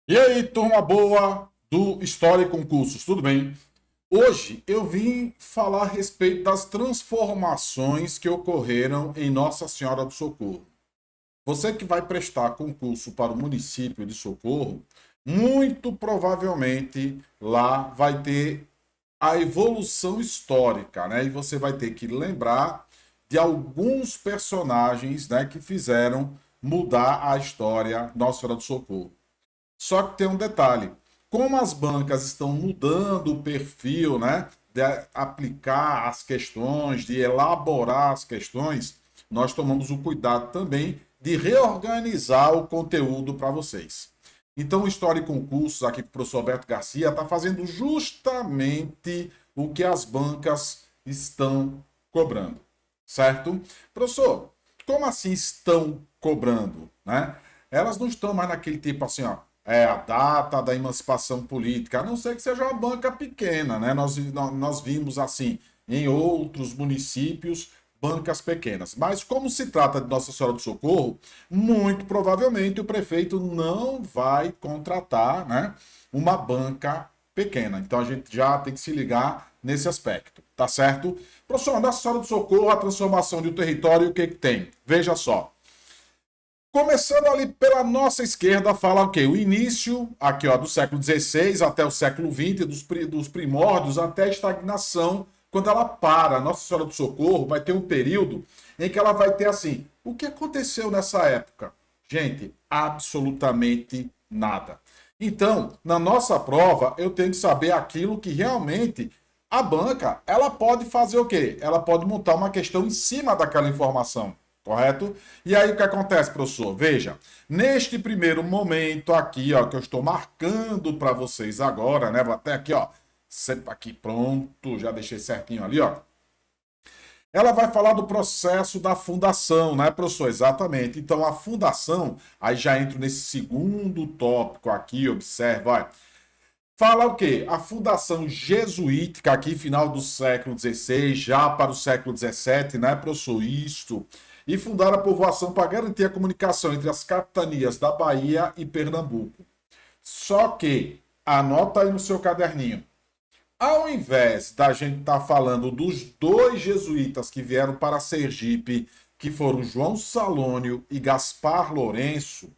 E aí, turma boa do História e Concursos, tudo bem? Hoje eu vim falar a respeito das transformações que ocorreram em Nossa Senhora do Socorro. Você que vai prestar concurso para o município de Socorro, muito provavelmente lá vai ter a evolução histórica, né? E você vai ter que lembrar de alguns personagens, né, que fizeram mudar a história Nossa Senhora do Socorro. Só que tem um detalhe: como as bancas estão mudando o perfil, né, de aplicar as questões, de elaborar as questões, nós tomamos o cuidado também de reorganizar o conteúdo para vocês. Então, o História e Concursos, aqui com o professor Alberto Garcia, está fazendo justamente o que as bancas estão cobrando, certo? Professor, como assim estão cobrando, né? Elas não estão mais naquele tipo assim, ó, a data da emancipação política, a não ser que seja uma banca pequena, né? Nós vimos assim em outros municípios bancas pequenas. Mas como se trata de Nossa Senhora do Socorro, muito provavelmente o prefeito não vai contratar, né, uma banca pequena. Então a gente já tem que se ligar nesse aspecto, tá certo? Professor, Nossa Senhora do Socorro, a transformação de um território, o que que tem? Veja só. Começando ali pela nossa esquerda, fala o quê? O início, aqui ó, do século XVI até o século XX, dos primórdios até a estagnação, quando ela para. Nossa Senhora do Socorro vai ter um período em que ela vai ter assim. O que aconteceu nessa época? Gente, absolutamente nada. Então, na nossa prova, eu tenho que saber aquilo que realmente a banca, ela pode fazer o quê? Ela pode montar uma questão em cima daquela informação. Correto? E aí o que acontece, professor? Veja, neste primeiro momento aqui, ó, que eu estou marcando para vocês agora, né? Vou até aqui, ó, sempre aqui pronto, já deixei certinho ali, ó. Ela vai falar do processo da fundação, né, professor? Exatamente. Então, a fundação, aí já entro nesse segundo tópico aqui, observa, ó. Fala o quê? A fundação jesuítica aqui, final do século XVI, já para o século XVII, né, professor? Isto. E fundaram a povoação para garantir a comunicação entre as capitanias da Bahia e Pernambuco. Só que, anota aí no seu caderninho, ao invés da gente estar falando dos dois jesuítas que vieram para Sergipe, que foram João Salônio e Gaspar Lourenço,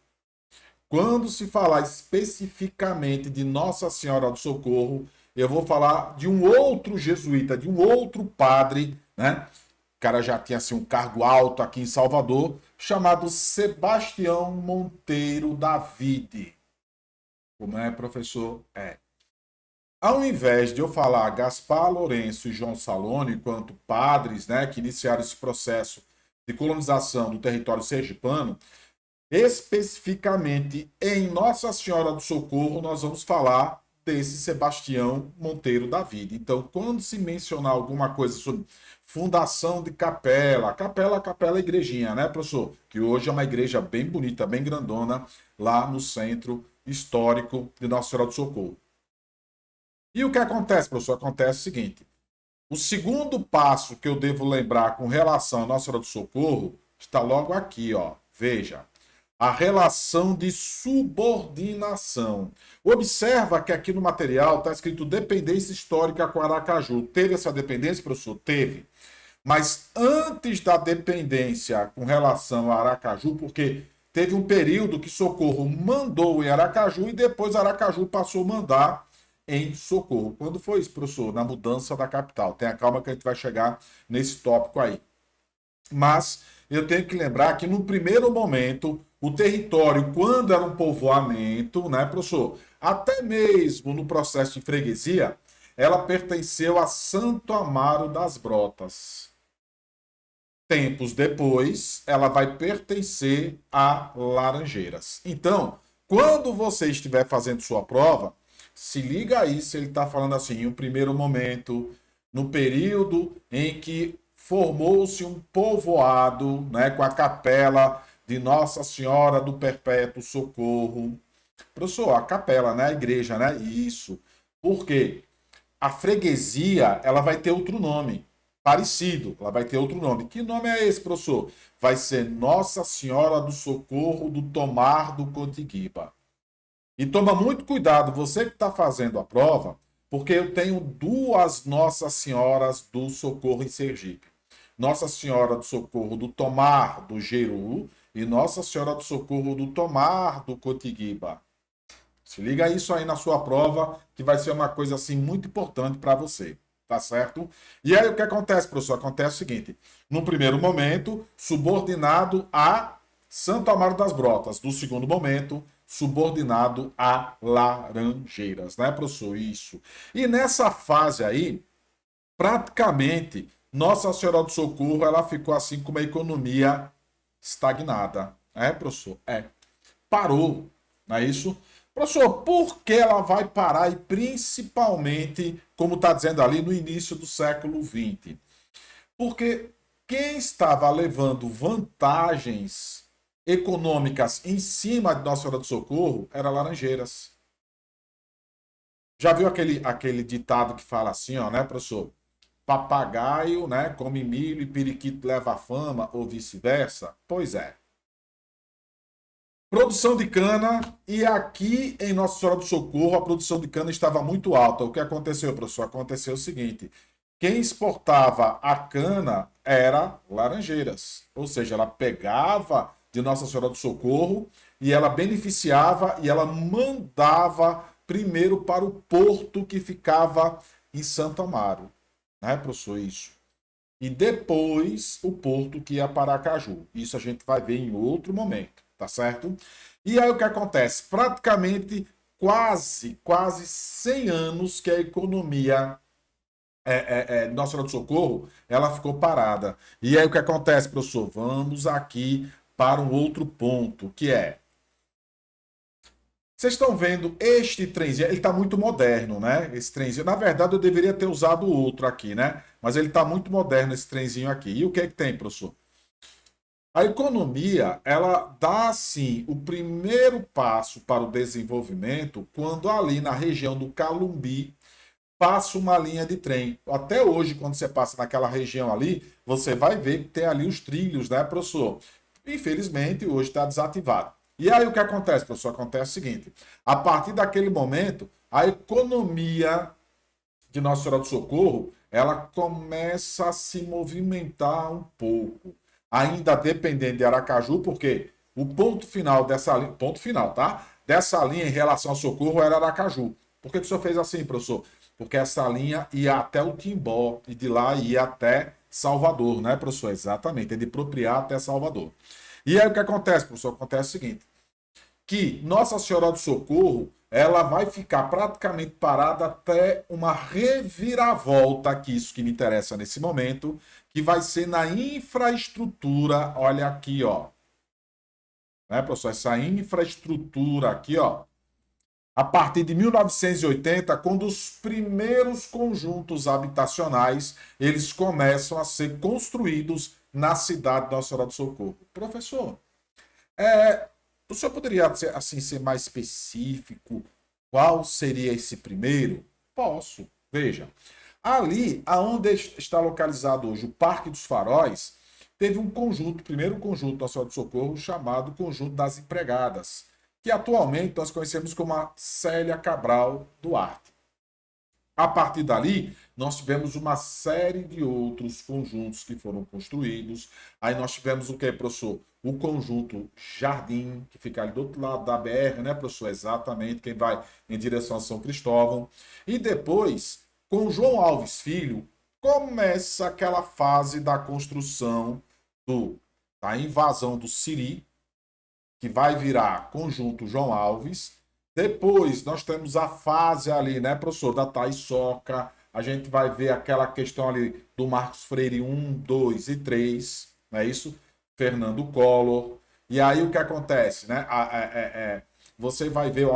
quando se falar especificamente de Nossa Senhora do Socorro, eu vou falar de um outro jesuíta, de um outro padre, né? O cara já tinha assim, um cargo alto aqui em Salvador, chamado Sebastião Monteiro Davide. Como é, professor? É. Ao invés de eu falar Gaspar Lourenço e João Salone, enquanto padres, né, que iniciaram esse processo de colonização do território sergipano, especificamente em Nossa Senhora do Socorro, nós vamos falar desse Sebastião Monteiro da Vida. Então, quando se mencionar alguma coisa sobre fundação de capela, capela, igrejinha, né, professor? Que hoje é uma igreja bem bonita, bem grandona, lá no centro histórico de Nossa Senhora do Socorro. E o que acontece, professor? Acontece o seguinte: o segundo passo que eu devo lembrar com relação à Nossa Senhora do Socorro está logo aqui, ó. Veja, a relação de subordinação. Observa que aqui no material está escrito dependência histórica com Aracaju. Teve essa dependência, professor? Teve. Mas antes da dependência com relação a Aracaju, porque teve um período que Socorro mandou em Aracaju e depois Aracaju passou a mandar em Socorro. Quando foi isso, professor? Na mudança da capital. Tenha calma que a gente vai chegar nesse tópico aí. Mas eu tenho que lembrar que no primeiro momento, o território, quando era um povoamento, né, professor? Até mesmo no processo de freguesia, ela pertenceu a Santo Amaro das Brotas. Tempos depois, ela vai pertencer a Laranjeiras. Então, quando você estiver fazendo sua prova, se liga aí se ele está falando assim, em um primeiro momento, no período em que formou-se um povoado, né, com a capela de Nossa Senhora do Perpétuo Socorro. Professor, a capela, né, a igreja, né? Isso. Por quê? A freguesia, ela vai ter outro nome. Parecido, ela vai ter outro nome. Que nome é esse, professor? Vai ser Nossa Senhora do Socorro do Tomar do Cotiguiba. E toma muito cuidado, você que está fazendo a prova, porque eu tenho duas Nossas Senhoras do Socorro em Sergipe. Nossa Senhora do Socorro do Tomar do Jeru e Nossa Senhora do Socorro do Tomar do Cotiguiba. Se liga isso aí na sua prova, que vai ser uma coisa assim muito importante para você, tá certo? E aí o que acontece, professor? Acontece o seguinte: no primeiro momento, subordinado a Santo Amaro das Brotas. No segundo momento, subordinado a Laranjeiras, né, professor? Isso. E nessa fase aí, praticamente, Nossa Senhora do Socorro, ela ficou assim com uma economia estagnada. É, professor? É. Parou, não é isso? Professor, por que ela vai parar e principalmente, como está dizendo ali, no início do século XX? Porque quem estava levando vantagens econômicas em cima de Nossa Senhora do Socorro era Laranjeiras. Já viu aquele ditado que fala assim, ó, né, professor? Papagaio, né, come milho e periquito leva fama, ou vice-versa? Pois é. Produção de cana, e aqui em Nossa Senhora do Socorro a produção de cana estava muito alta. O que aconteceu, professor? Aconteceu o seguinte: quem exportava a cana era Laranjeiras, ou seja, ela pegava de Nossa Senhora do Socorro e ela beneficiava e ela mandava primeiro para o porto que ficava em Santo Amaro, né, professor? Isso. E depois o porto que ia para Aracaju. Isso a gente vai ver em outro momento, tá certo? E aí o que acontece? Praticamente quase 100 anos que a economia Nossa Senhora do Socorro, ela ficou parada. E aí o que acontece, professor? Vamos aqui para um outro ponto, que é vocês estão vendo este trenzinho, ele está muito moderno, né? Esse trenzinho. Na verdade, eu deveria ter usado o outro aqui, né? Mas ele está muito moderno, esse trenzinho aqui. E o que é que tem, professor? A economia, ela dá, assim, o primeiro passo para o desenvolvimento quando ali na região do Calumbi passa uma linha de trem. Até hoje, quando você passa naquela região ali, você vai ver que tem ali os trilhos, né, professor? Infelizmente, hoje está desativado. E aí o que acontece, professor? Acontece o seguinte: a partir daquele momento, a economia de Nossa Senhora do Socorro, ela começa a se movimentar um pouco. Ainda dependendo de Aracaju, porque o ponto final dessa linha, ponto final, tá? Dessa linha em relação ao Socorro era Aracaju. Por que o senhor fez assim, professor? Porque essa linha ia até o Timbó e de lá ia até Salvador, né, professor? Exatamente, é de Propriá até Salvador. E aí o que acontece, professor? Acontece o seguinte: que Nossa Senhora do Socorro, ela vai ficar praticamente parada até uma reviravolta, que isso que me interessa nesse momento, que vai ser na infraestrutura, olha aqui, ó. Né, professor? Essa infraestrutura aqui, ó, a partir de 1980, quando os primeiros conjuntos habitacionais eles começam a ser construídos na cidade de Nossa Senhora do Socorro. Professor, o senhor poderia assim ser mais específico? Qual seria esse primeiro? Posso. Veja, ali aonde está localizado hoje o Parque dos Faróis, teve um conjunto, primeiro conjunto da Senhora do Socorro, chamado Conjunto das Empregadas, que atualmente nós conhecemos como a Célia Cabral Duarte. A partir dali, nós tivemos uma série de outros conjuntos que foram construídos. Aí nós tivemos o que, professor? O conjunto Jardim, que fica ali do outro lado da BR, né, professor? Exatamente, quem vai em direção a São Cristóvão. E depois, com João Alves Filho, começa aquela fase da construção da invasão do Siri, que vai virar conjunto João Alves. Depois nós temos a fase ali, né, professor, da Thaís A gente vai ver aquela questão ali do Marcos Freire 1, 2 e 3, não é isso? Fernando Collor. E aí o que acontece, né? Você vai ver o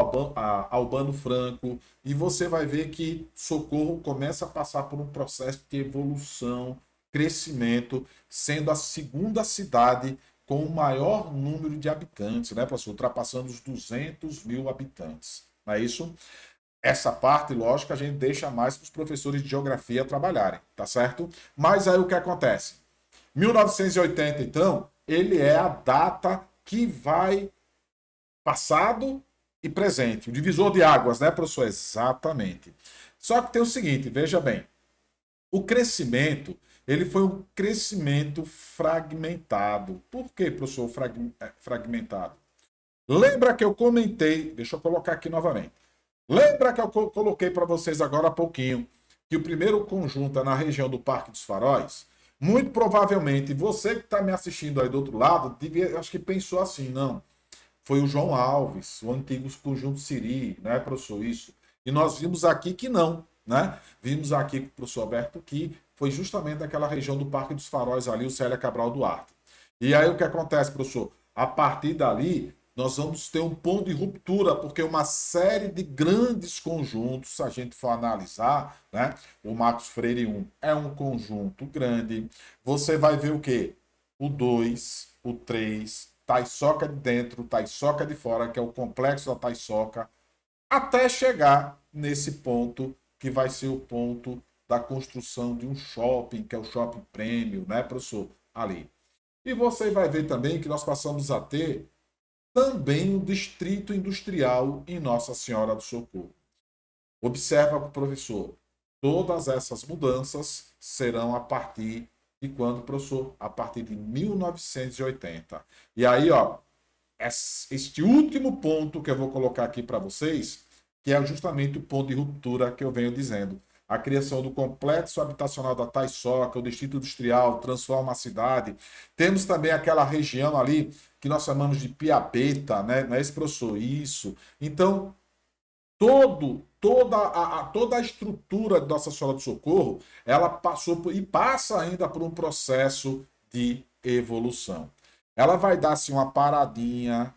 Albano Franco e você vai ver que Socorro começa a passar por um processo de evolução, crescimento, sendo a segunda cidade com o maior número de habitantes, né, professor? Ultrapassando os 200 mil habitantes. Não é isso? Essa parte, lógico, a gente deixa mais para os professores de geografia trabalharem, tá certo? Mas aí o que acontece? 1980, então, ele é a data que vai passado e presente. O divisor de águas, né, professor? Exatamente. Só que tem o seguinte, veja bem. O crescimento, ele foi um crescimento fragmentado. Por que, professor, fragmentado? Lembra que eu comentei, deixa eu colocar aqui novamente. Lembra que eu coloquei para vocês agora há pouquinho que o primeiro conjunto é na região do Parque dos Faróis? Muito provavelmente você que está me assistindo aí do outro lado, acho que pensou assim, não. Foi o João Alves, o antigo conjunto Siri, né, professor? Isso. E nós vimos aqui que não, né? Vimos aqui com o professor Alberto que foi justamente naquela região do Parque dos Faróis ali, o Célia Cabral Duarte. E aí o que acontece, professor? A partir dali, nós vamos ter um ponto de ruptura, porque uma série de grandes conjuntos, se a gente for analisar, né? O Marcos Freire 1 é um conjunto grande. Você vai ver o quê? O 2, o 3, Taiçoca de dentro, Taiçoca de fora, que é o complexo da Taiçoca, até chegar nesse ponto que vai ser o ponto da construção de um shopping, que é o shopping prêmio, né, professor? Ali. E você vai ver também que nós passamos a ter também um distrito industrial em Nossa Senhora do Socorro. Observa, professor, todas essas mudanças serão a partir de quando, professor? A partir de 1980. E aí, ó, este último ponto que eu vou colocar aqui para vocês, que é justamente o ponto de ruptura que eu venho dizendo. A criação do complexo habitacional da Taiçoca, o distrito industrial, transforma a cidade. Temos também aquela região ali que nós chamamos de Piapeta, né? Não é esse, professor? Isso. Então, toda a estrutura de Nossa Senhora do Socorro, ela passou e passa ainda por um processo de evolução. Ela vai dar assim, uma paradinha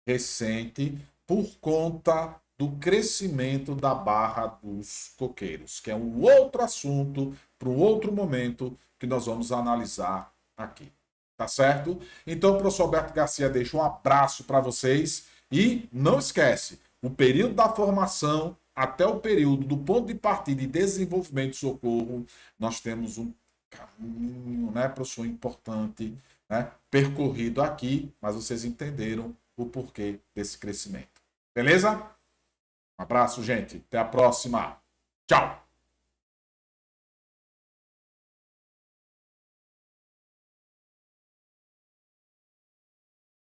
recente por conta do crescimento da Barra dos Coqueiros, que é um outro assunto para um outro momento que nós vamos analisar aqui. Tá certo? Então, o professor Alberto Garcia deixa um abraço para vocês e não esquece, o período da formação até o período do ponto de partida e desenvolvimento de socorro, nós temos um caminho, né, professor, importante, né, percorrido aqui, mas vocês entenderam o porquê desse crescimento. Beleza? Um abraço, gente. Até a próxima. Tchau!